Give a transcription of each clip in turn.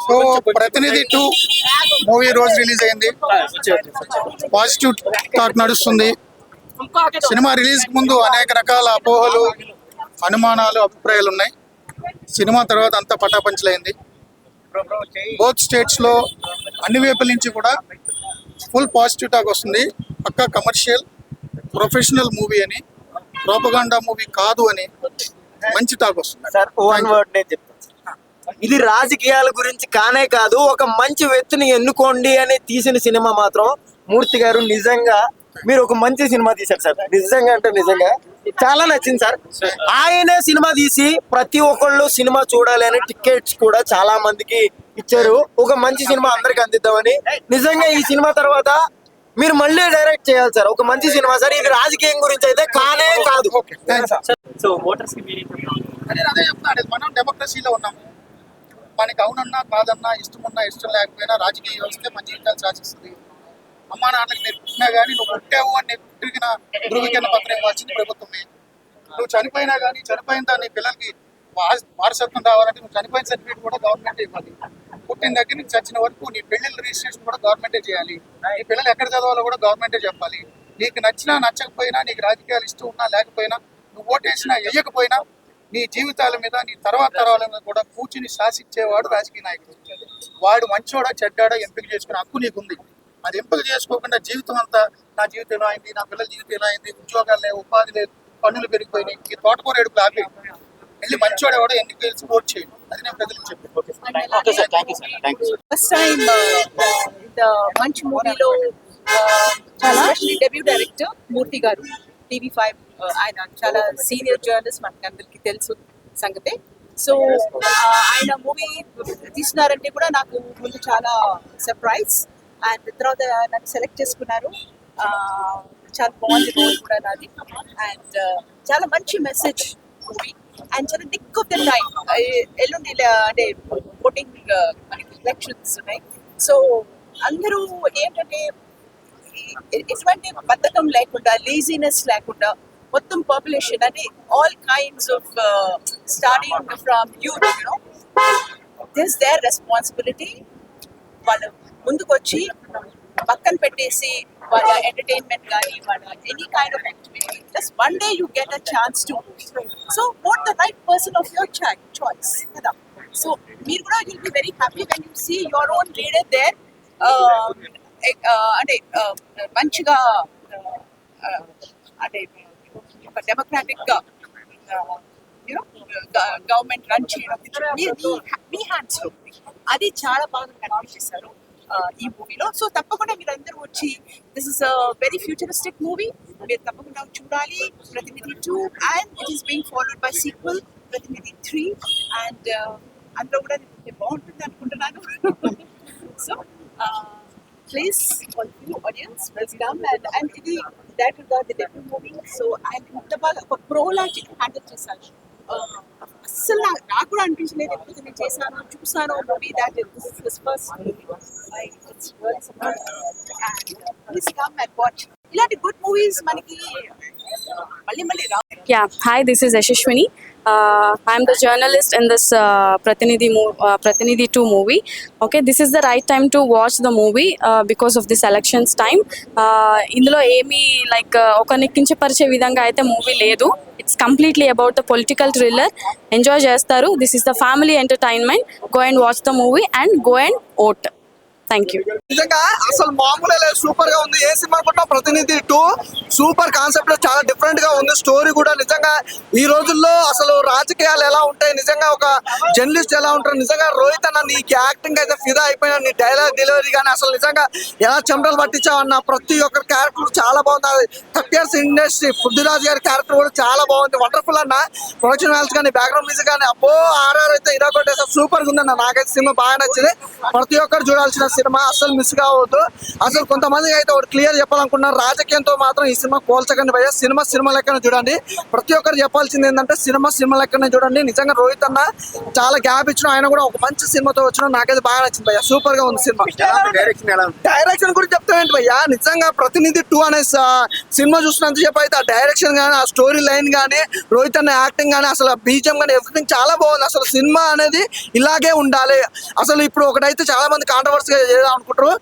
So ప్రతినిధి 2 movie రోజు release అయింది. పాజిటివ్ టాక్ నడుస్తుంది. సినిమా రిలీజ్ ముందు అనేక రకాల అపోహలు, అనుమానాలు, అభిప్రాయాలు ఉన్నాయి. సినిమా తర్వాత అంతా పటాపంచలైంది. బోత్ స్టేట్స్ లో అన్ని వైపుల నుంచి కూడా ఫుల్ పాజిటివ్ టాక్ వస్తుంది. పక్కా కమర్షియల్ ప్రొఫెషనల్ మూవీ అని, ప్రోపగాండా మూవీ కాదు అని మంచి టాక్ వస్తుంది. సార్ వన్ వర్డ్ నేను చెప్తాను, ఇది రాజకీయాల గురించి కానే కాదు, ఒక మంచి వ్యక్తిని ఎన్నుకోండి అని తీసిన సినిమా మాత్రం మూర్తి గారు నిజంగా మీరు ఒక మంచి సినిమా తీశారు సార్. నిజంగా అంటే నిజంగా చాలా నచ్చింది సార్. ఆయనే సినిమా తీసి ప్రతి ఒక్కళ్ళు సినిమా చూడాలి అని టికెట్స్ కూడా చాలా మందికి ఇచ్చారు. ఒక మంచి సినిమా అందరికి అందిద్దామని. నిజంగా ఈ సినిమా తర్వాత మీరు మళ్ళీ డైరెక్ట్ చేయాలి సార్, ఒక మంచి సినిమా సార్. ఇది రాజకీయం గురించి అయితే కానే కాదు. సో ఓటర్స్ కి అదే చెప్తాను, మనం డెమోక్రసీలో ఉన్నాము. మనకి అవునన్నా కాదన్నా, ఇష్టమున్నా ఇష్టం లేకపోయినా రాజకీయ వ్యవస్థ మన జీవితాలు శాసిస్తుంది. అమ్మా నాన్నకి నేను పుట్టినా కానీ నువ్వు పుట్టావు అని నేను పుట్టిన ధృవీకరణ పత్రం ఇవ్వాల్సింది ప్రభుత్వమే. నువ్వు చనిపోయినా కానీ చనిపోయిన దాన్ని పిల్లలకి వారసత్వం రావాలంటే నువ్వు చనిపోయిన సర్టిఫికేట్ కూడా గవర్నమెంటే ఇవ్వాలి. పుట్టిన దగ్గర నుంచి చచ్చిన వరకు నీ పెళ్లిళ్ళ రిజిస్ట్రేషన్ కూడా గవర్నమెంటే చేయాలి. నీ పిల్లలు ఎక్కడ చదవాలో కూడా గవర్నమెంటే చెప్పాలి. నీకు నచ్చినా నచ్చకపోయినా, నీకు రాజకీయాలు ఇష్టం ఉన్నా లేకపోయినా, నువ్వు ఓటేసినా వేయకపోయినా నీ జీవితాల మీద, నీ తర్వాత తరాల మీద కూడా కూర్చుని శాసించేవాడు రాజకీయ నాయకుడు. వాడు మంచోడా చెడ్డాడా ఎంపిక చేసుకునే హక్కు నీకుంది. అది ఎంపిక చేసుకోకుండా జీవితం అంతా నా జీవితం ఎలా అయింది, నా పిల్లల జీవితం ఎలా అయింది, ఉద్యోగాలు లేవు, ఉపాధి లేదు, పన్నులు పెరిగిపోయినాయి, ఈ తోటకూర ఏడుపులు ఆపి వెళ్ళి మంచోడు ఎవడో ఎన్నిక తెలిసి ఓట్ చేయండి. అది నేను ప్రజలకు చెప్పాను. ఫస్ట్ టైం మంచి మూవీలో డెబ్యూ డైరెక్టర్ మూర్తి గారు, TV5 ఆయన చాలా సీనియర్ జర్నలిస్ట్, మనకి అందరికి తెలుసు సంగతే. సో ఆయన మూవీ తీసినారంటే కూడా నాకు ముందు చాలా సర్ప్రైజ్. అండ్ తర్వాత నన్ను సెలెక్ట్ చేసుకున్నారు. చాలా బాగుంది రోల్ కూడా నాది. అండ్ చాలా మంచి మెసేజ్ మూవీ. అండ్ చాలా నిక్ ఆఫ్ ద టైం. ఎల్లుండి అంటే ఓటింగ్ మనకి ఎలక్షన్స్ ఉన్నాయి. సో అందరూ ఏంటంటే ఎటువంటి బద్ధకం లేకుండా, లేజినెస్ లేకుండా మొత్తం పాపులేషన్ అంటే all kinds of starting from youth, you know this their responsibility. వాళ్ళు ముందుకు వచ్చి పక్కన పెట్టేసి వాళ్ళ ఎంటర్టైన్మెంట్ కానీ వాళ్ళ any kind of activity, just one day you get a chance to so vote the right person of your choice కదా. So మీరు కూడా will be very happy when you see your own leader there. అంటే మంచిగా అంటే democratic గా government run చేయడం మీ hands లో, అది చాలా బాగా కనిపించేశారు ఈ మూవీలో. సో తప్పకుండా మీరు అందరూ వచ్చి, this is very futuristic movie, మీరు తప్పకుండా చూడాలి. ప్రతినిధి 2 and it is being followed by sequel ప్రతినిధి 3 అండ్ అందులో కూడా బాగుంటుంది అనుకుంటున్నాను. So please audience welcome. And ఇది డైరెక్టర్ గా ది డెబ్యూ మూవీ. సో ఆయన ఇంత బాగా ఒక ప్రోలాగ్ హ్యాండిల్ చేశారు. అస్సలు నాకు కూడా అనిపించలేదు ఎప్పుడు నేను చేశాను చూసాను movie that this is his first movie. It's very support and please come and watch. ఇలాంటి గుడ్ మూవీస్ మనకి మళ్ళీ మళ్ళీ రా. Yeah, hi, this is Yashashwini. I'm the journalist in this Pratinidhi 2 movie. Okay, this is the right time to watch the movie because of this elections time. ఇందులో ఏమీ like ఒక నెక్కించపరిచే విధంగా అయితే మూవీ లేదు. It's completely about the political thriller. Enjoy చేస్తారు. This is the family entertainment. Go and watch the movie and go and vote. Thank you. నిజంగా అసలు మామూలు లేదు, సూపర్ గా ఉంది. ఏ సినిమా కూడా ప్రతినిధి 2 సూపర్ కాన్సెప్ట్, చాలా డిఫరెంట్ గా ఉంది. స్టోరీ కూడా నిజంగా ఈ రోజుల్లో అసలు రాజకీయాలు ఎలా ఉంటాయి, నిజంగా ఒక జర్నలిస్ట్ ఎలా ఉంటారు, నిజంగా రోహిత్ అన్న నీకు యాక్టింగ్ అయితే ఫిదా అయిపోయినా, నీ డైలాగ్ డెలివరీ కానీ అసలు నిజంగా ఎలా చెమటలు పట్టించావన్న ప్రతి ఒక్కరి క్యారెక్టర్ చాలా బాగుంది. 30 years ఇండస్ట్రీ పృథ్వీరాజ్ గారి క్యారెక్టర్ కూడా చాలా బాగుంది. వండర్ఫుల్ అన్న. ప్రొడక్షన్ వాల్స్ కానీ, బ్యాక్గ్రౌండ్ మ్యూజిక్ కానీ, అబ్బో ఆర్ఆర్ అయితే ఇరా కొట్టేసారు. సూపర్ గా ఉందన్న. నాకైతే సినిమా బాగా నచ్చింది. ప్రతి ఒక్కరు చూడాల్సిన సినిమా. సినిమా, అసలు మిస్ కావద్దు. అసలు కొంతమంది అయితే ఒకటి క్లియర్ చెప్పాలనుకున్నారు, రాజకీయంతో మాత్రం ఈ సినిమా పోల్చకండి భయ్య. సినిమా లెక్కనే చూడండి. ప్రతి ఒక్కరు చెప్పాల్సింది ఏంటంటే సినిమా లెక్కనే చూడండి. నిజంగా రోహిత్ అన్న చాలా గ్యాప్ ఇచ్చిన, ఆయన కూడా ఒక మంచి సినిమాతో వచ్చిన, నాకైతే బాగా నచ్చింది భయ్య. సూపర్ గా ఉంది సినిమా. డైరెక్షన్ గురించి చెప్తామేంటి భయ్య, నిజంగా ప్రతినిధి 2 అనే సినిమా చూసినంత సేపు అయితే ఆ డైరెక్షన్ కానీ, ఆ స్టోరీ లైన్ కానీ, రోహిత్ అన్న యాక్టింగ్ కానీ, అసలు బీజిఎం కానీ ఎవ్రీథింగ్ చాలా బాగుంది. అసలు సినిమా అనేది ఇలాగే ఉండాలి. అసలు ఇప్పుడు ఒకటైతే చాలా మంది కాంట్రవర్సీగా అనుకుంటారు,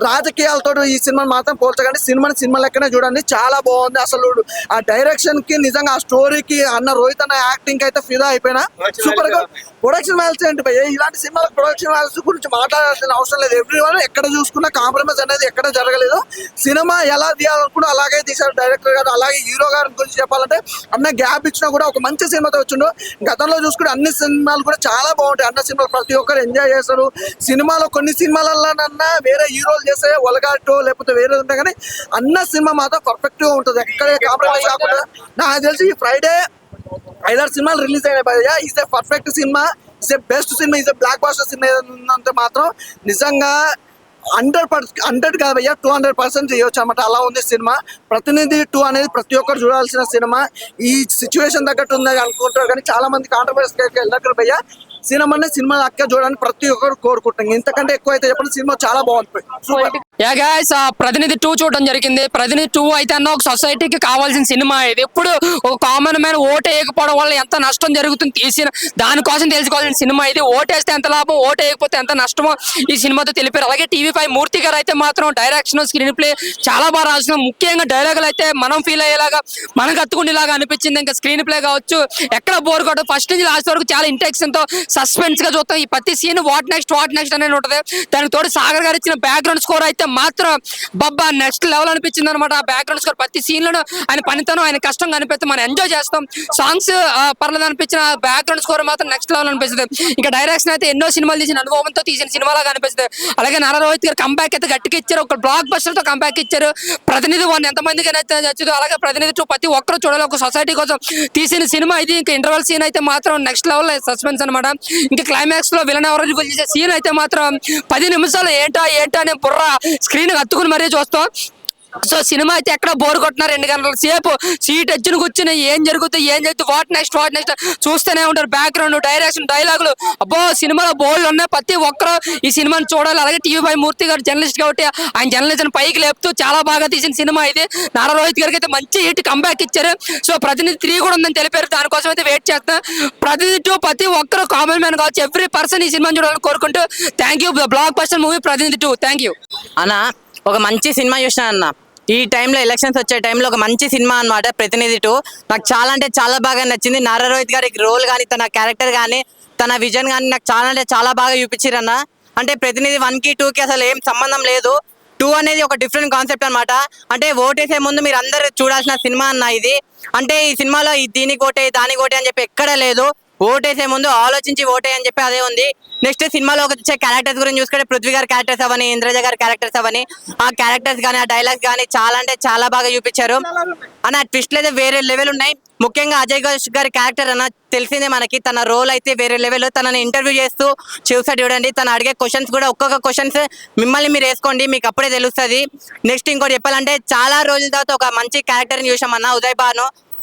రాజకీయాలతో ఈ సినిమాని మాత్రం పోల్చకండి. సినిమా లెక్కనే చూడండి, చాలా బాగుంది. అసలు ఆ డైరెక్షన్ కి, నిజంగా ఆ స్టోరీకి, అన్న రోహిత్ అన్న యాక్టింగ్ అయితే ఫిదా అయిపోయినా. సూపర్ గా ప్రొడక్షన్ వాల్యూస్ ఏంటి భయ్య, ఇలాంటి సినిమాలకు ప్రొడక్షన్ వాల్యూస్ గురించి మాట్లాడాల్సిన అవసరం లేదు. ఎవ్రీవన్ ఎక్కడ చూసుకున్నా కాంప్రమైజ్ అనేది ఎక్కడ జరగలేదు. సినిమా ఎలా తీయాలనుకున్నా అలాగే తీశారు డైరెక్టర్ గారు. అలాగే హీరో గారి గురించి చెప్పాలంటే అన్న గ్యాప్ ఇచ్చినా కూడా ఒక మంచి సినిమాతో వచ్చిండు. గతంలో చూసుకుంటే అన్ని సినిమాలు కూడా చాలా బాగుంటాయి. అన్న సినిమాలు ప్రతి ఒక్కరు ఎంజాయ్ చేస్తారు. సినిమాలో కొన్ని సినిమాలన్నా వేరే హీరోలు చేసే ఒలగాటో లేకపోతే వేరే ఉంటాయి, కానీ అన్న సినిమా మాత్రం పర్ఫెక్ట్ గా ఉంటుంది, ఎక్కడే కాంప్రమైజ్ కాకుండా. నాకు తెలిసి ఈ ఫ్రైడే 5-6 సినిమాలు రిలీజ్ అయినాయి భయ్య. Is a perfect cinema, is a best cinema, is a blockbuster cinema ఏదంటే మాత్రం నిజంగా 100 కాదు భయ్య, 200% చేయొచ్చు అన్నమాట. అలా ఉంది సినిమా. ప్రతినిధి 2 అనేది ప్రతి ఒక్కరు చూడాల్సిన సినిమా. ఈ సిచ్యువేషన్ తగ్గట్టు ఉంది అనుకుంటారు, కానీ చాలా మంది కాంట్రవర్సీ వెళ్ళారు భయ్య. సినిమా అక్క చూడడానికి ప్రతి ఒక్కరు కోరుకుంటాం. ఇంతకంటే ఎక్కువ అయితే చెప్పండి, సినిమా చాలా బాగుంది. సూపర్. యా గైస్, ప్రతినిధి 2 చూడడం జరిగింది. ప్రతినిధి 2 అయితే అన్న ఒక సొసైటీకి కావాల్సిన సినిమా ఇది. ఎప్పుడు ఒక కామన్ మ్యాన్ ఓటు వేయకపోవడం వల్ల ఎంత నష్టం జరుగుతుంది తీసిన దానికోసం తెలుసుకోవాల్సిన సినిమా ఇది. ఓటేస్తే ఎంత లాభం, ఓటు వేయకపోతే ఎంత నష్టమో ఈ సినిమాతో తెలిపారు. అలాగే TV5 మూర్తి గారు అయితే మాత్రం డైరెక్షన్, స్క్రీన్ ప్లే చాలా బాగా రాసిన. ముఖ్యంగా డైలాగులు అయితే మనం ఫీల్ అయ్యేలాగా, మనకు అత్తుకునేలాగా అనిపించింది. ఇంకా స్క్రీన్ ప్లే కావచ్చు, ఎక్కడ బోర్ కొట్టదు. ఫస్ట్ నుంచి లాస్ట్ వరకు చాలా ఇంటెన్షన్ తో సస్పెన్స్ గా చూస్తాం. ఈ ప్రతి సీన్ వాట్ నెక్స్ట్ అనేది ఉంటుంది. దానికి తోడు సాగర్ గారు ఇచ్చిన బ్యాక్గ్రౌండ్ స్కోర్ అయితే మాత్రం బబ్బా నెక్స్ట్ లెవెల్ అనిపించింది అనమాట. ఆ బ్యాక్గ్రౌండ్ స్కోర్ ప్రతి సీన్ లోనూ ఆయన పనితనం, ఆయన కష్టం కనిపిస్తే మనం ఎంజాయ్ చేస్తాం. సాంగ్స్ పర్లేదు అనిపించిన, బ్యాక్గ్రౌండ్ స్కోర్ మాత్రం నెక్స్ట్ లెవెల్ అనిపిస్తుంది. ఇంకా డైరెక్షన్ అయితే ఎన్నో సినిమాలు తీసిన అనుభవంతో తీసిన సినిమాలాగా అనిపిస్తుంది. అలాగే నారా రోహిత్ గారు కంబ్యాక్ అయితే గట్టిగా ఇచ్చారు. ఒక బ్లాక్ బస్టర్ తో కంబ్యాక్ ఇచ్చారు. ప్రతినిధి 1 ఎంతమందికి నచ్చదు. అలాగే ప్రతినిధి 2 ప్రతి ఒక్కరు చూడాలి. ఒక సొసైటీ కోసం తీసిన సినిమా ఇది. ఇంకా ఇంటర్వల్ సీన్ అయితే మాత్రం నెక్స్ట్ లెవెల్ సస్పెన్స్ అనమాట. ఇంకా క్లైమాక్స్ లో విలన్ ఎవరు రివీల్ చేసే సీన్ అయితే మాత్రం 10 నిమిషాలు ఏంటా అనే బుర్ర స్క్రీన్ హత్తుకుని మరీ చూస్తాం. సో సినిమా అయితే ఎక్కడ బోర్ కొట్టినారు. 2 గంటల సేపు సీట్ ఎచ్చుని కూర్చుని ఏం జరుగుతుంది వాట్ నెక్స్ట్ చూస్తూనే ఉంటారు. బ్యాక్గ్రౌండ్, డైరెక్షన్, డైలాగులు, అబ్బో సినిమాలో బోల్డ్ ఉన్నాయి. ప్రతి ఒక్కరు ఈ సినిమాని చూడాలి. అలాగే TV5 మూర్తి గారు జర్నలిస్ట్ కాబట్టి ఆయన జర్నలిజం పైకి లేపుతూ చాలా బాగా తీసిన సినిమా ఇది. నారా రోహిత్ గారికి అయితే మంచి హిట్ కంబ్యాక్ ఇచ్చారు. సో ప్రతినిధి 3 కూడా ఉందని తెలిపారు. దానికోసం అయితే వెయిట్ చేస్తున్నా. ప్రతినిధి 2 ప్రతి ఒక్కరు కామన్ మ్యాన్ కావచ్చు, ఎవ్రీ పర్సన్ ఈ సినిమాని చూడాలని కోరుకుంటూ thank you. Block buster movie ప్రతినిధి 2. థ్యాంక్ యూ అన్న. ఒక మంచి సినిమా చూసిన అన్న. ఈ టైంలో ఎలక్షన్స్ వచ్చే టైంలో ఒక మంచి సినిమా అన్నమాట ప్రతినిధి 2. నాకు చాలా అంటే చాలా బాగా నచ్చింది. నారా రోహిత్ గారి రోల్ కానీ, తన క్యారెక్టర్ కానీ, తన విజన్ కానీ నాకు చాలా అంటే చాలా బాగా చూపించారు అన్న. అంటే ప్రతినిధి 1కి 2కి అసలు ఏం సంబంధం లేదు. 2 అనేది ఒక డిఫరెంట్ కాన్సెప్ట్ అనమాట. అంటే ఓటేసే ముందు మీరు అందరు చూడాల్సిన సినిమా అన్న ఇది. అంటే ఈ సినిమాలో దీనికి ఓటే దానికి ఓటే అని చెప్పి ఎక్కడ లేదు. ఓటేసే ముందు ఆలోచించి ఓటే అని చెప్పి అదే ఉంది. నెక్స్ట్ సినిమాలో వచ్చే క్యారెక్టర్స్ గురించి చూసుకుంటే పృథ్వీ గారి క్యారెక్టర్స్ అవని, ఇంద్రజ గారి క్యారెక్టర్స్ అవని, ఆ క్యారెక్టర్స్ కానీ, ఆ డైలాగ్స్ కానీ చాలా అంటే చాలా బాగా చూపించారు అన్న. ట్విస్ట్లు అయితే వేరే లెవెల్ ఉన్నాయి. ముఖ్యంగా అజయ్ ఘోష్ గారి క్యారెక్టర్ అన్న తెలిసిందే మనకి. తన రోల్ అయితే వేరే లెవెల్. తనని ఇంటర్వ్యూ చేస్తూ చూసాడు చూడండి. తను అడిగే క్వశ్చన్స్ కూడా ఒక్కొక్క క్వశ్చన్స్ మిమ్మల్ని మీరు వేసుకోండి, మీకు అప్పుడే తెలుస్తుంది. నెక్స్ట్ ఇంకోటి చెప్పాలంటే చాలా రోజుల తర్వాత ఒక మంచి క్యారెక్టర్ని చూసామన్న.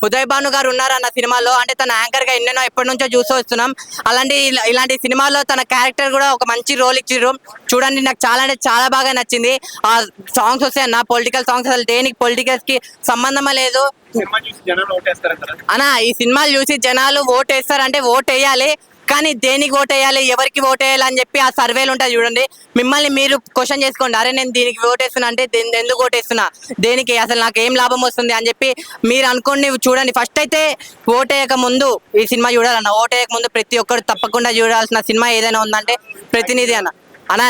ఉదయ్ భాను గారు ఉన్నారు అన్న సినిమాలో. అంటే తన యాంకర్ గా ఎన్నెన్నో ఎప్పటి నుంచో చూస్తూ వస్తున్నాం. అలాంటి ఇలాంటి సినిమాలో తన క్యారెక్టర్ కూడా ఒక మంచి రోల్ ఇచ్చిర్రు చూడండి. నాకు చాలా అంటే చాలా బాగా నచ్చింది. ఆ సాంగ్స్ వస్తాయి అన్న, పొలిటికల్ సాంగ్స్. అసలు దేనికి పొలిటికల్స్ కి సంబంధమే లేదు అన్న. ఈ సినిమాలు చూసి జనాలు ఓటేస్తారంటే ఓటేయాలి, కానీ దేనికి ఓటేయాలి, ఎవరికి ఓటేయాలి అని చెప్పి ఆ సర్వేలు ఉంటాయి చూడండి. మిమ్మల్ని మీరు క్వశ్చన్ చేసుకోండి. అరే నేను దీనికి ఓటేస్తున్నా అంటే ఎందుకు ఓటేస్తున్నా, దేనికి, అసలు నాకు ఏం లాభం వస్తుంది అని చెప్పి మీరు అనుకోండి. చూడండి, ఫస్ట్ అయితే ఓటేయక ముందు ఈ సినిమా చూడాలన్న. ఓటేయక ముందు ప్రతి ఒక్కరు తప్పకుండా చూడాల్సిన సినిమా ఏదైనా ఉందంటే ప్రతినిధి అన్న.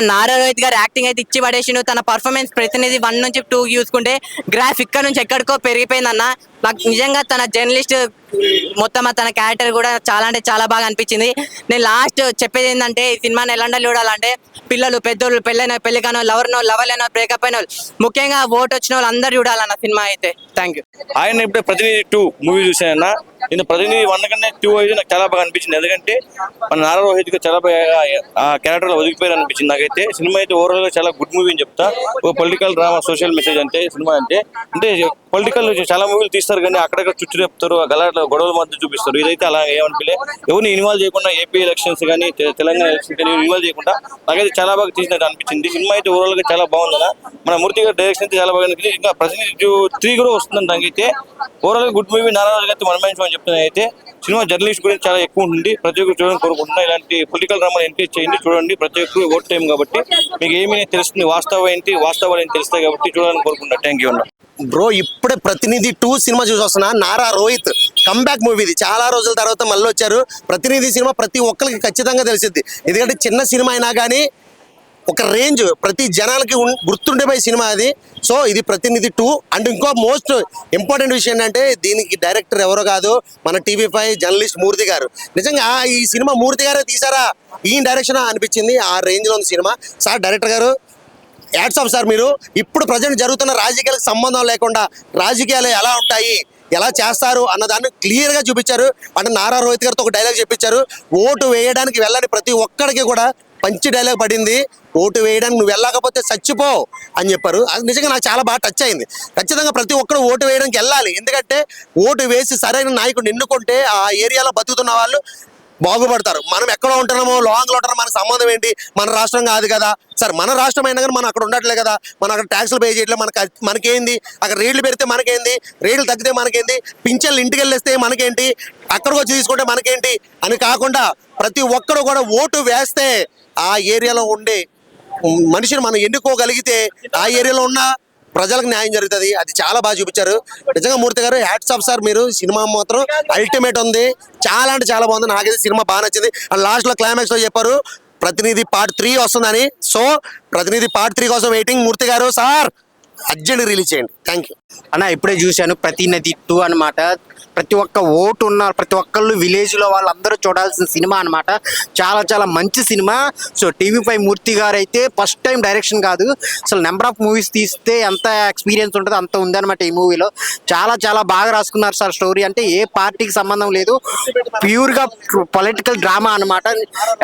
నారా రోహిత్ గారు యాక్టింగ్ అయితే ఇచ్చి పడేసిండు. తన పర్ఫార్మెన్స్ ప్రతినిధి 1 నుంచి 2 చూసుకుంటే గ్రాఫ్ ఇక్కడ నుంచి ఎక్కడికో పెరిగిపోయింది అన్న. నాకు నిజంగా తన జర్నలిస్ట్ మొత్తం తన క్యారెక్టర్ కూడా చాలా అంటే చాలా బాగా అనిపించింది. నేను లాస్ట్ చెప్పేది ఏంటంటే, ఈ సినిమాని ఎలాంటి చూడాలంటే పిల్లలు, పెద్దోళ్ళు, పెళ్లి కానో, లవర్ లేనో, బ్రేకప్ అయిన వాళ్ళు, ముఖ్యంగా ఓటు వచ్చిన వాళ్ళు అందరూ చూడాలన్న సినిమా అయితే. Thank you. ఆయన ఇప్పుడు ప్రతినిధి 2 మూవీ చూసానన్నా. నేను ప్రతినిధి 1 కన్నా 2 అయితే నాకు చాలా బాగా అనిపించింది. ఎందుకంటే మన నారా రోహిత్ గారు చాలా బాగా ఆ క్యారెక్టర్ లో ఒదిగిపోయారు అనిపించింది నాకైతే. సినిమా అయితే ఓవరాల్ గా చాలా గుడ్ మూవీ అని చెప్తా. ఒక పొలిటికల్ డ్రామా, సోషల్ మెసేజ్ అంటే సినిమా అంటే పొలిటికల్ చాలా మూవీలు తీస్తారు కానీ అక్కడక్కడ చుట్టూ చెప్తారు, గొడవల మధ్య చూపిస్తారు. ఇదైతే అలా ఏమనిపించలే. ఎవరిని ఇన్వాల్వ్ చేయకుండా ఏపీ ఎలక్షన్స్ కానీ తెలంగాణ ఎలక్షన్స్ కానీ ఇన్వాల్వ్ చేయకుండా నాకైతే చాలా బాగా తీసినట్టు అనిపించింది. సినిమా అయితే ఓవరాల్ గా చాలా బాగుంది. మన మూర్తి గారి డైరెక్షన్ అయితే చాలా బాగా అనిపించింది. ఇంకా ప్రతినిధి 3 కూడా వస్తుందని దానికైతే ఓవరాల్ గుడ్ మూవీ. నారా గారితో మన మంచి అని చెప్తున్నా. అయితే సినిమా జర్నలిస్ట్ గురించి చాలా ఎక్కువ ఉంటుంది. ప్రతి ఒక్కరు చూడని కోరుకుంటున్నా. ఇలాంటి పొలిటికల్ డ్రామాలు ఎంకరేజ్ చేయండి, చూడండి. ప్రతి ఒక్కరు ఓట్ టైం కాబట్టి మీకు ఏమీ తెలుస్తుంది, వాస్తవాలు ఏంటి తెలుస్తాయి కాబట్టి చూడాలని కోరుకుంటున్నా. థ్యాంక్ యూ అన్న. బ్రో ఇప్పుడే ప్రతినిధి 2 సినిమా చూసి వస్తున్నా. నారా రోహిత్ కంబ్యాక్ మూవీ ఇది. చాలా రోజుల తర్వాత మళ్ళీ వచ్చారు. ప్రతినిధి సినిమా ప్రతి ఒక్కరికి ఖచ్చితంగా తెలిసిద్ది. ఎందుకంటే చిన్న సినిమా అయినా కానీ ఒక రేంజ్ ప్రతి జనాలకి గుర్తుండిపోయే సినిమా అది. సో ఇది ప్రతినిధి 2. అండ్ ఇంకో మోస్ట్ ఇంపార్టెంట్ విషయం ఏంటంటే దీనికి డైరెక్టర్ ఎవరో కాదు, మన TV5 జర్నలిస్ట్ మూర్తి గారు. నిజంగా ఈ సినిమా మూర్తి గారే తీసారా, ఈ డైరెక్షన్ అనిపించింది. ఆ రేంజ్ లో ఉంది సినిమా. సార్ డైరెక్టర్ గారు యాడ్స్ ఆఫ్ సార్. మీరు ఇప్పుడు ప్రజెంట్ జరుగుతున్న రాజకీయాలకు సంబంధం లేకుండా రాజకీయాలు ఎలా ఉంటాయి, ఎలా చేస్తారు అన్నదాన్ని క్లియర్ గా చూపించారు. అంటే నారా రోహిత్ గారితో ఒక డైలాగ్ చెప్పించారు, ఓటు వేయడానికి వెళ్ళని ప్రతి ఒక్కడికి కూడా పంచి డైలాగ్ పడింది. ఓటు వేయడానికి నువ్వు వెళ్ళకపోతే చచ్చిపో అని చెప్పారు. అది నిజంగా నాకు చాలా బాగా టచ్ అయింది. ఖచ్చితంగా ప్రతి ఒక్కరు ఓటు వేయడానికి వెళ్ళాలి. ఎందుకంటే ఓటు వేసి సరైన నాయకుడిని ఎన్నుకుంటే ఆ ఏరియాలో బతుకుతున్న వాళ్ళు బాగుపడతారు. మనం ఎక్కడో ఉంటున్నామో, లాంగ్ లో ఉంటున్నామో, మనకు సంబంధం ఏంటి, మన రాష్ట్రం కాదు కదా సార్. మన రాష్ట్రం అయినా కానీ మనం అక్కడ ఉండట్లే కదా, మనం అక్కడ ట్యాక్సులు పే చేయట్లేదు. మనకేంది, అక్కడ రేట్లు పెడితే మనకేంది, రేట్లు తగ్గితే మనకేంది, పింఛన్లు ఇంటికి వెళ్ళేస్తే మనకేంటి, అక్కడికి వచ్చి తీసుకుంటే మనకేంటి అని కాకుండా ప్రతి ఒక్కరు కూడా ఓటు వేస్తే ఆ ఏరియాలో ఉండే మనిషిని మనం ఎన్నుకోగలిగితే ఆ ఏరియాలో ఉన్న ప్రజలకు న్యాయం జరుగుతుంది. అది చాలా బాగా చూపించారు. నిజంగా మూర్తి గారు హ్యాట్స్ ఆఫ్ సార్. మీరు సినిమా మాత్రం అల్టిమేట్ ఉంది. చాలా అంటే చాలా బాగుంది. నాకైతే సినిమా బాగా నచ్చింది. అండ్ లాస్ట్ లో క్లైమాక్స్ లో చెప్పారు ప్రతినిధి పార్ట్ 3 వస్తుందని. సో ప్రతినిధి పార్ట్ 3 కోసం వెయిటింగ్. మూర్తి గారు సార్ అర్జెంట్ రిలీజ్ చేయండి. థ్యాంక్ యూ అన్న. ఇప్పుడే చూశాను ప్రతినిధి 2 అన్నమాట. ప్రతి ఒక్క ఓటు ఉన్నారు, ప్రతి ఒక్కళ్ళు విలేజ్ లో వాళ్ళందరూ చూడాల్సిన సినిమా అన్నమాట. చాలా చాలా మంచి సినిమా. సో TV5 మూర్తి గారు అయితే ఫస్ట్ టైం డైరెక్షన్ కాదు, అసలు నెంబర్ ఆఫ్ మూవీస్ తీస్తే ఎంత ఎక్స్పీరియన్స్ ఉంటుందో అంత ఉందన్నమాట ఈ మూవీలో. చాలా చాలా బాగా రాసుకున్నారు సార్. స్టోరీ అంటే ఏ పార్టీకి సంబంధం లేదు, ప్యూర్ గా పొలిటికల్ డ్రామా అన్నమాట.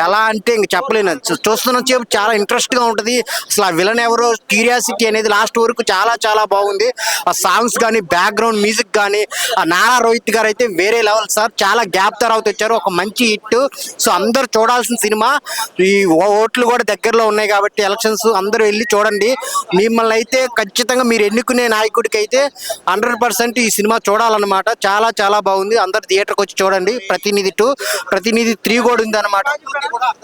ఎలా అంటే ఇంక చెప్పలేను. చూస్తున్న సేపు చాలా ఇంట్రెస్ట్ గా ఉంటుంది. అసలు ఆ విలన్ ఎవరో క్యూరియాసిటీ అనేది లాస్ట్ వరకు చాలా చాలా బాగుంది. ఆ సాంగ్స్ కానీ, బ్యాక్గ్రౌండ్ మ్యూజిక్ కానీ, ఆ నారా రోహిత్ గారు అయితే వేరే లెవెల్ సార్. చాలా గ్యాప్ తర్వాత వచ్చారు, ఒక మంచి హిట్. సో అందరు చూడాల్సిన సినిమా. ఈ ఓట్లు కూడా దగ్గరలో ఉన్నాయి కాబట్టి ఎలక్షన్స్ అందరూ వెళ్ళి చూడండి. మిమ్మల్ని అయితే ఖచ్చితంగా మీరు ఎన్నుకునే నాయకుడికి అయితే 100% ఈ సినిమా చూడాలన్నమాట. చాలా చాలా బాగుంది. అందరు థియేటర్కి వచ్చి చూడండి. ప్రతినిధి 2, ప్రతినిధి 3 కూడా ఉంది అనమాట.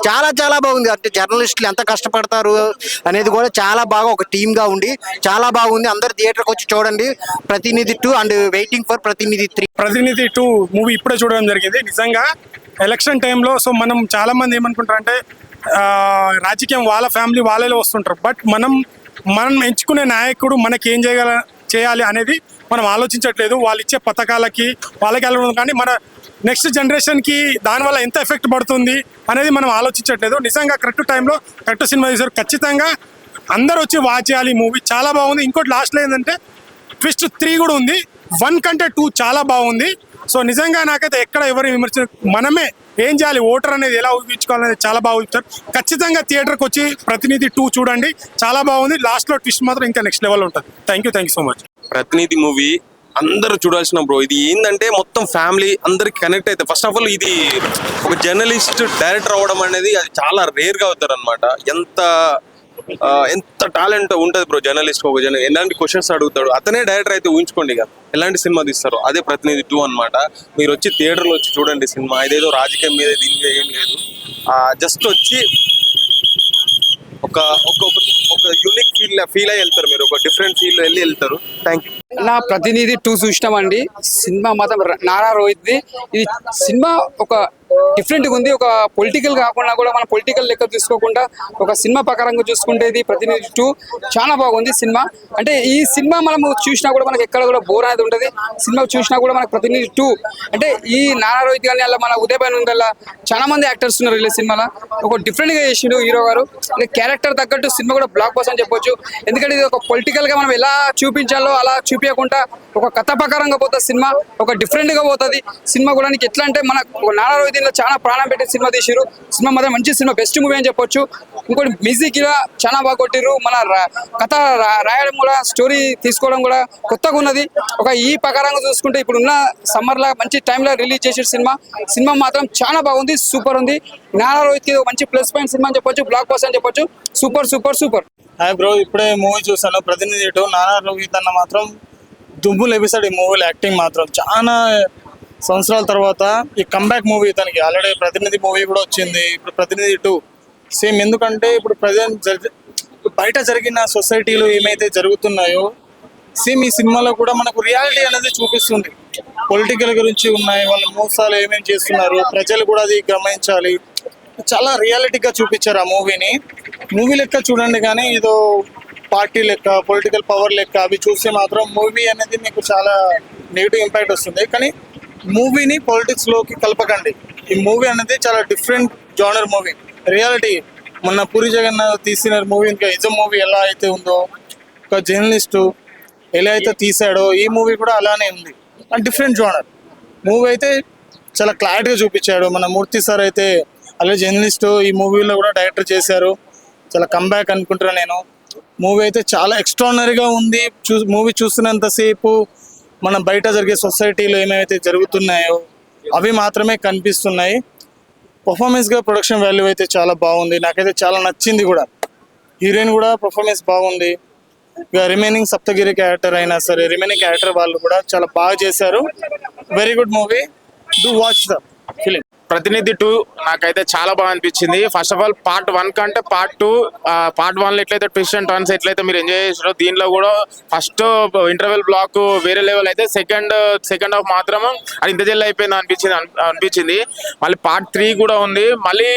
చాలా చాలా బాగుంది. అంటే జర్నలిస్టులు ఎంత కష్టపడతారు అనేది కూడా చాలా బాగా ఒక టీమ్ గా ఉండి చాలా బాగుంది. అందరు థియేటర్కి వచ్చి చూడండి ప్రతినిధి 2 అండ్ వెయిటింగ్ ఫర్ ప్రతినిధి 3. ప్రతినిధి 2 మూవీ ఇప్పుడే చూడడం జరిగింది. నిజంగా ఎలక్షన్ టైంలో సో మనం చాలా మంది ఏమనుకుంటారంటే రాజకీయం వాళ్ళ ఫ్యామిలీ వాళ్ళలో వస్తుంటారు. బట్ మనం ఎంచుకునే నాయకుడు మనకి ఏం చేయాలి అనేది మనం ఆలోచించట్లేదు. వాళ్ళు ఇచ్చే పథకాలకి వాళ్ళకి వెళ్ళడం కానీ మన నెక్స్ట్ జనరేషన్కి దానివల్ల ఎంత ఎఫెక్ట్ పడుతుంది అనేది మనం ఆలోచించట్లేదు. నిజంగా కరెక్ట్ టైంలో కరెక్ట్ సినిమా తీశారు. ఖచ్చితంగా అందరూ వచ్చి వాచ్ చేయాలి. ఈ మూవీ చాలా బాగుంది. ఇంకోటి లాస్ట్లో ఏంటంటే ట్విస్ట్ 3 కూడా ఉంది. 1 కంటే 2 చాలా బాగుంది. సో నిజంగా నాకైతే ఎక్కడ ఎవరు మనమే ఏం చేయాలి, ఓటర్ అనేది ఎలా ఊహించుకోవాలనేది చాలా బాగా చూస్తారు. ఖచ్చితంగా థియేటర్కి వచ్చి ప్రతినిధి 2 చూడండి. చాలా బాగుంది. లాస్ట్లో ట్విస్ట్ మాత్రం ఇంకా నెక్స్ట్ లెవెల్ ఉంటుంది. Thank you so much. ప్రతినిధి మూవీ అందరూ చూడాల్సిన బ్రో. ఇది ఏంటంటే మొత్తం ఫ్యామిలీ అందరికి కనెక్ట్ అవుతాయి. ఫస్ట్ ఆఫ్ ఆల్ ఇది ఒక జర్నలిస్ట్ డైరెక్టర్ అవ్వడం అనేది అది చాలా రేర్గా అవుతారు అనమాట. ఎంత టాలెంట్ ఉంటుంది బ్రో జర్నలిస్ట్. ఒక ఎలాంటి క్వశ్చన్స్ అడుగుతాడు అతనే డైరెక్టర్ అయితే ఊహించుకోండి ఇక ఎలాంటి సినిమా తీస్తారు. అదే ప్రతినిధి 2 అనమాట. మీరు వచ్చి థియేటర్లో వచ్చి చూడండి సినిమా. ఇదేదో రాజకీయం మీద దీని మీద ఏం లేదు. జస్ట్ వచ్చి ఒక యూనిక్ ఫీల్ అయ్యి వెళ్తారు. మీరు ఒక డిఫరెంట్ ఫీల్ వెళ్ళి వెళ్తారు. Thank you. నా ప్రతినిధి 2 చూసినామండి. సినిమా మాత్రం నారా రోహిత్ది. ఇది సినిమా ఒక డిఫరెంట్గా ఉంది. ఒక పొలిటికల్ కాకుండా కూడా మన పొలిటికల్ లెక్క తీసుకోకుండా ఒక సినిమా ప్రకారంగా చూసుకుంటే ఇది ప్రతినిధి 2 చాలా బాగుంది సినిమా. అంటే ఈ సినిమా మనము చూసినా కూడా మనకి ఎక్కడ కూడా బోర్ అనేది ఉంటుంది. సినిమా చూసినా కూడా మనకు ప్రతినిధి 2 అంటే ఈ నారా రోహిత్ కానీ అలా మన ఉదయ్ భాయ్ ఉందల్లా చాలా మంది యాక్టర్స్ ఉన్నారు ఈ సినిమాలో. ఒక డిఫరెంట్ గా చేసిండు హీరో గారు. అంటే క్యారెక్టర్ తగ్గట్టు సినిమా కూడా బ్లాక్ బస్టర్ అని చెప్పొచ్చు. ఎందుకంటే ఇది ఒక పొలిటికల్ గా మనం ఎలా చూపించాలో అలా చూపించకుండా ఒక కథ ప్రకారంగా పోతుంది సినిమా. ఒక డిఫరెంట్ గా పోతుంది సినిమా కూడా. ఎట్లా అంటే మన నారా రోహిత్ చాలా ప్రాణం పెట్టి సినిమా తీసిరు. సినిమా మాత్రం మంచి సినిమా, బెస్ట్ మూవీ అని చెప్పొచ్చు. ఇంకోటి మ్యూజిక్ ఇలా చాలా బాగా కొట్టిరు. మన కథ రాయడం కూడా, స్టోరీ తీసుకోవడం కూడా కొత్తగా ఉన్నది. ఒక ఈ ప్రకారంగా చూసుకుంటే ఇప్పుడున్న సమ్మర్ లా మంచి టైంలో రిలీజ్ చేసిన సినిమా మాత్రం చాలా బాగుంది, సూపర్ ఉంది. నారా రోహిత్ కి మంచి ప్లస్ పాయింట్ సినిమా అని చెప్పొచ్చు, బ్లాక్ బస్టర్ అని చెప్పొచ్చు. Super super super. Hi bro, ఇప్పుడే మూవీ చూసాను ప్రతినిధి 2. నారా రోహిత్ అన్న మాత్రం దుమ్ములు ఎపిసోడ్. ఈ మూవీలో యాక్టింగ్ మాత్రం చాలా సంవత్సరాల తర్వాత ఈ కంబ్యాక్ మూవీ తనకి. ఆల్రెడీ ప్రతినిధి మూవీ కూడా వచ్చింది, ఇప్పుడు ప్రతినిధి 2 సేమ్. ఎందుకంటే ఇప్పుడు బయట జరిగిన సొసైటీలో ఏమైతే జరుగుతున్నాయో సేమ్ ఈ సినిమాలో కూడా మనకు రియాలిటీ అనేది చూపిస్తుంది. పొలిటికల్ గురించి ఉన్నాయి, వాళ్ళ మోసాలు ఏమేమి చేస్తున్నారు, ప్రజలు కూడా అది గమనించాలి. చాలా రియాలిటీగా చూపించారు ఆ మూవీని. మూవీ లెక్క చూడండి, కానీ ఏదో పార్టీ లెక్క, పొలిటికల్ పవర్ లెక్క అవి చూస్తే మాత్రం మూవీ అనేది మీకు చాలా నెగిటివ్ ఇంపాక్ట్ వస్తుంది. కానీ మూవీని పాలిటిక్స్లోకి కలపకండి. ఈ మూవీ అనేది చాలా డిఫరెంట్ జానర్ మూవీ. రియాలిటీ మొన్న పూరి జగన్నాథ్ తీసిన మూవీ, ఇంకా ఇజం మూవీ ఎలా అయితే ఉందో, ఒక జర్నలిస్టు ఎలా అయితే తీసాడో ఈ మూవీ కూడా అలానే ఉంది. డిఫరెంట్ జానర్ మూవీ అయితే చాలా క్లారిటీగా చూపించాడు. మన మూర్తి సార్ అయితే అలాగే జర్నలిస్టు ఈ మూవీలో కూడా డైరెక్టర్ చేశారు. చాలా కంబ్యాక్ అనుకుంటున్నాను నేను. మూవీ అయితే చాలా ఎక్స్ట్రాడినరీగా ఉంది. మూవీ చూస్తున్నంతసేపు మనం బయట జరిగే సొసైటీలో ఏమైతే జరుగుతున్నాయో అవి మాత్రమే కనిపిస్తున్నాయి. పర్ఫార్మెన్స్గా ప్రొడక్షన్ వాల్యూ అయితే చాలా బాగుంది. నాకైతే చాలా నచ్చింది కూడా. హీరోయిన్ కూడా పర్ఫార్మెన్స్ బాగుంది. ఇక రిమైనింగ్ సప్తగిరి క్యారెక్టర్ అయినా సరే, రిమైనింగ్ క్యారెక్టర్ వాళ్ళు కూడా చాలా బాగా చేశారు. Very good movie, do watch the film. ప్రతినిధి 2 నాకైతే చాలా బాగా అనిపించింది. ఫస్ట్ ఆఫ్ ఆల్ పార్ట్ 1 కంటే పార్ట్ 2, పార్ట్ 1 ఎట్లయితే ట్విస్ట్ అండ్ టర్న్స్ ఎట్లయితే మీరు ఎంజాయ్ చేసారో దీనిలో కూడా ఫస్ట్ ఇంటర్వెల్ బ్లాక్ వేరే లెవెల్ అయితే సెకండ్ హాఫ్ మాత్రం అది ఇంత జల్లి అయిపోయింది అనిపించింది. మళ్ళీ పార్ట్ 3 కూడా ఉంది. మళ్ళీ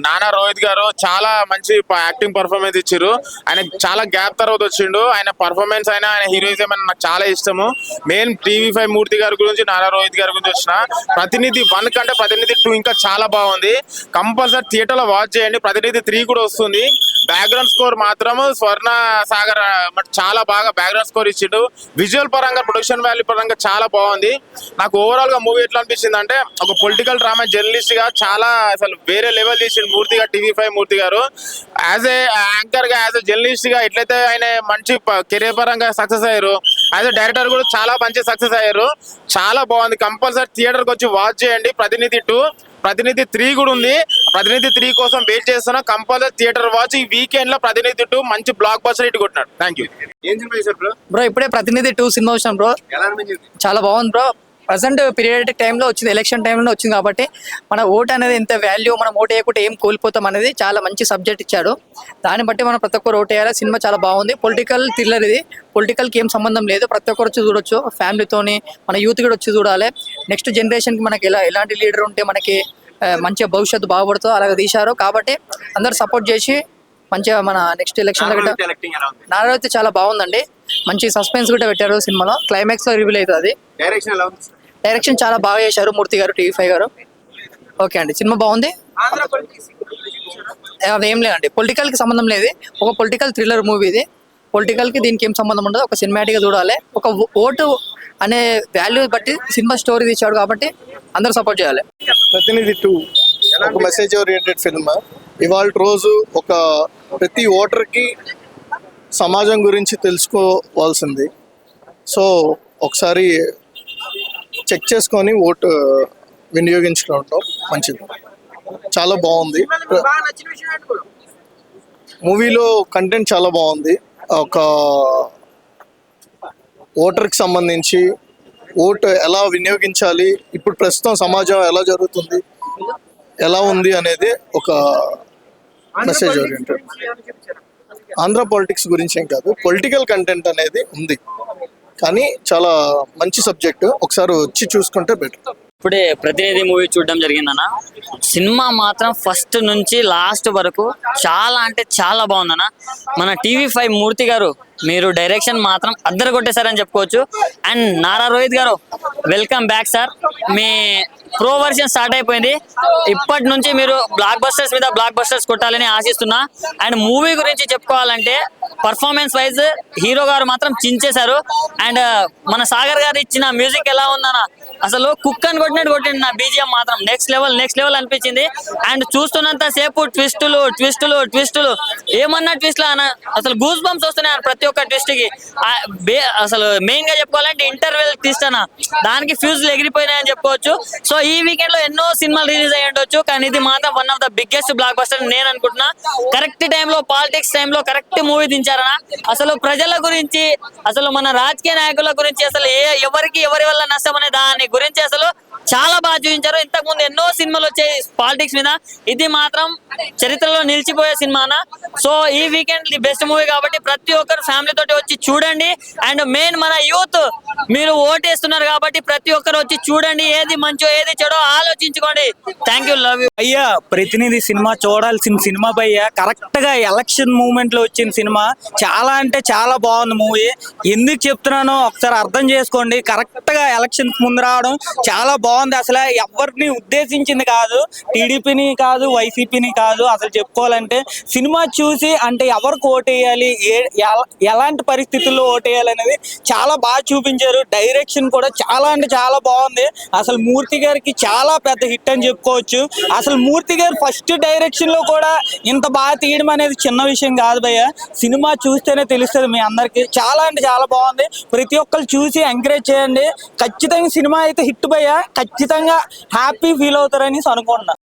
నానా రోహిత్ గారు చాలా మంచి యాక్టింగ్ పర్ఫార్మెన్స్ ఇచ్చారు. ఆయన చాలా గ్యాప్ తర్వాత వచ్చిండు. ఆయన పర్ఫార్మెన్స్ అయినా ఆయన హీరోయిజం అయినా నాకు చాలా ఇష్టము. మెయిన్ TV5 మూర్తి గారి గురించి, నారా రోహిత్ గారి గురించి వచ్చిన ప్రతినిధి 1 కంటే ప్రతినిధి 2 ఇంకా చాలా బాగుంది. కంపల్సరీ థియేటర్ లో వాచ్ చేయండి. ప్రతినిధి 3 కూడా వస్తుంది. బ్యాక్గ్రౌండ్ స్కోర్ మాత్రం స్వర్ణ సాగర్ చాలా బాగా బ్యాక్గ్రౌండ్ స్కోర్ ఇచ్చిండు. విజువల్ పరంగా, ప్రొడక్షన్ వాల్యూ పరంగా చాలా బాగుంది. నాకు ఓవరాల్ గా మూవీ ఎట్లా అనిపించింది అంటే, ఒక పొలిటికల్ డ్రామా జర్నలిస్ట్ గా చాలా అసలు వేరే లెవెల్ చేసిండు మూర్తి గారు, TV5 మూర్తి గారు. యాజ్ ఏ యాంకర్ గా, యాజ్ ఏ జర్నలిస్ట్ గా ఎట్లయితే ఆయన మంచి కెరీర్ పరంగా సక్సెస్ అయ్యారు, యాజ్ ఏ డైరెక్టర్ కూడా చాలా మంచి సక్సెస్ అయ్యారు. చాలా బాగుంది. కంపల్సరీ థియేటర్ కి వచ్చి వాచ్ చేయండి. ప్రతినిధి 2, ప్రతినిధి 3 కూడా ఉంది. ప్రతినిధి 3 కోసం వెయిట్ చేస్తున్నా. Compulsory theatre watch. ఈ వీకెండ్ లో ప్రతినిధి 2 మంచి బ్లాక్ బస్టర్ హిట్ కొట్టినాడు. Thank you. బ్రో ఇప్పుడే ప్రతినిధి 2 సినిమా వచ్చాను బ్రో. చాలా బాగుంది బ్రో. ప్రజెంట్ పీరియడిక్ టైంలో వచ్చింది, ఎలక్షన్ టైంలో వచ్చింది కాబట్టి మన ఓటు అనేది ఎంత వాల్యూ, మనం ఓటు వేయకుంటే ఏం కోల్పోతాం అనేది చాలా మంచి సబ్జెక్ట్ ఇచ్చాడు. దాన్ని బట్టి మనం ప్రతి ఒక్కరు ఓటు వేయాలి. సినిమా చాలా బాగుంది. పొలిటికల్ థ్రిల్లర్ ఇది. పొలిటికల్కి ఏం సంబంధం లేదు. ప్రతి ఒక్కరు వచ్చి చూడొచ్చు. ఫ్యామిలీతోని, మన యూత్ కూడా వచ్చి చూడాలి. నెక్స్ట్ జనరేషన్కి మనకి ఎలాంటి లీడర్ ఉంటే మనకి మంచిగా భవిష్యత్తు బాగుపడుతుందో అలాగే తీశారు. కాబట్టి అందరు సపోర్ట్ చేసి మంచిగా మన నెక్స్ట్ ఎలక్షన్ నారా అయితే చాలా బాగుందండి. మంచి సస్పెన్స్ కూడా పెట్టారు సినిమాలో. క్లైమాక్స్ లో రివీల్ అవుతుంది. డైరెక్షన్ చాలా బాగా చేశారు మూర్తి గారు, TV5 గారు. ఓకే అండి, సినిమా బాగుంది. అదేం లేదండి, పొలిటికల్ కి సంబంధం లేదు. ఒక పొలిటికల్ థ్రిల్లర్ మూవీ ఇది. పొలిటికల్ కి దీనికి ఏం సంబంధం ఉండదు. ఒక సినిమాటిక్ గా చూడాలి. ఒక ఓటు అనే వాల్యూ బట్టి సినిమా స్టోరీ తీశాడు కాబట్టి అందరూ సపోర్ట్ చేయాలి. ప్రతినిధి 2 ఒక మెసేజ్ ఓరియంటెడ్ ఫిల్మ్. ఇవాళ రోజు ఒక ప్రతి ఓటర్కి సమాజం గురించి తెలుసుకోవాల్సింది. సో ఒకసారి చెక్ చేసుకొని ఓటు వినియోగించుకోవడం మంచిది. చాలా బాగుంది. మూవీలో కంటెంట్ చాలా బాగుంది. ఒక ఓటర్కి సంబంధించి ఓటు ఎలా వినియోగించాలి, ఇప్పుడు ప్రస్తుతం సమాజం ఎలా జరుగుతుంది, ఎలా ఉంది అనేది ఒక మెసేజ్ ఓరియంటెడ్. ఆంధ్ర పాలిటిక్స్ గురించి ఏం కాదు, పొలిటికల్ కంటెంట్ అనేది ఉంది. కానీ చాలా మంచి సబ్జెక్టు. ఒకసారి వచ్చి చూసుకుంటే బెటర్. ఇప్పుడే ప్రతినిధి మూవీ చూడడం జరిగిందన్న. సినిమా మాత్రం ఫస్ట్ నుంచి లాస్ట్ వరకు చాలా అంటే చాలా బాగుందన్న. మన TV5 మూర్తి గారు మీరు డైరెక్షన్ మాత్రం అద్దరు కొట్టేశారని చెప్పుకోవచ్చు. అండ్ నారా రోహిత్ గారు వెల్కమ్ బ్యాక్ సార్. మీ ప్రో వర్షన్ స్టార్ట్ అయిపోయింది. ఇప్పటి నుంచి మీరు బ్లాక్ బస్టర్స్ మీద బ్లాక్ బస్టర్స్ కొట్టాలని ఆశిస్తున్నా. అండ్ మూవీ గురించి చెప్పుకోవాలంటే పర్ఫార్మెన్స్ వైజ్ హీరో గారు మాత్రం చించేశారు. అండ్ మన సాగర్ గారు ఇచ్చిన మ్యూజిక్ ఎలా ఉందన్న, అసలు కుక్ అని కొట్టినట్టు కొట్టింది. నా బీజిఎం మాత్రం నెక్స్ట్ లెవెల్ అనిపించింది. అండ్ చూస్తున్నంత సేపు ట్విస్టులు ఏమన్నా ట్విస్ట్లు అన్న, అసలు గూస్ బంప్స్ వస్తున్నాయి ప్రతి ఒక్క ట్విస్ట్ కి. అసలు మెయిన్ గా చెప్పుకోవాలంటే ఇంటర్వెల్ ట్విస్ట్ అన్న, దానికి ఫ్యూజులు ఎగిరిపోయినాయని చెప్పుకోవచ్చు. సో ఈ వీకెండ్ లో ఎన్నో సినిమాలు రిలీజ్ అయ్యి ఉండొచ్చు, కానీ ఇది మాత్రం one of the biggest block buster నేను అనుకుంటున్నా. కరెక్ట్ టైంలో పాలిటిక్స్ టైంలో కరెక్ట్ మూవీ దించారన్న. అసలు ప్రజల గురించి, అసలు మన రాజకీయ నాయకుల గురించి, అసలు ఎవరి వల్ల నష్టం అనే దాని గురించి అసలు చాలా బాగా చూపించారు. ఇంతకు ముందు ఎన్నో సినిమాలు వచ్చాయి పాలిటిక్స్ మీద, ఇది మాత్రం చరిత్రలో నిలిచిపోయే సినిమానా. సో ఈ వీకెండ్ ది బెస్ట్ మూవీ కాబట్టి ప్రతి ఒక్కరు ఫ్యామిలీ తోటి వచ్చి చూడండి. అండ్ మెయిన్ మన యూత్ మీరు ఓటేస్తున్నారు కాబట్టి ప్రతి ఒక్కరు వచ్చి చూడండి. ఏది మంచో ఏది చెడో ఆలోచించుకోండి. Thank you, love you. అయ్యా ప్రతినిధి సినిమా చూడాల్సిన సినిమా భయ్యా. కరెక్ట్ గా ఎలక్షన్ మూమెంట్ లో వచ్చిన సినిమా. చాలా అంటే చాలా బాగుంది మూవీ. ఎందుకు చెప్తున్నానో ఒకసారి అర్థం చేసుకోండి. కరెక్ట్ గా ఎలక్షన్స్ ముందు రావడం చాలా బాగుంది. అసలు ఎవరిని ఉద్దేశించింది కాదు, టీడీపీని కాదు, వైసీపీని కాదు. అసలు చెప్పుకోవాలంటే సినిమా చూసి అంటే ఎవరికి ఓటేయాలి, ఎలాంటి పరిస్థితుల్లో ఓటేయాలి అనేది చాలా బాగా చూపించారు. డైరెక్షన్ కూడా చాలా అంటే చాలా బాగుంది. అసలు మూర్తి గారికి చాలా పెద్ద హిట్ అని చెప్పుకోవచ్చు. అసలు మూర్తి గారు ఫస్ట్ డైరెక్షన్ లో కూడా ఇంత బాగా తీయడం అనేది చిన్న విషయం కాదు భయ్య. సినిమా చూస్తేనే తెలుస్తుంది మీ అందరికి. చాలా అంటే చాలా బాగుంది. ప్రతి ఒక్కరు చూసి ఎంకరేజ్ చేయండి. ఖచ్చితంగా సినిమా అయితే హిట్ భయ్య. ఖచ్చితంగా హ్యాపీ ఫీల్ అవుతారని అనుకుంటున్నా.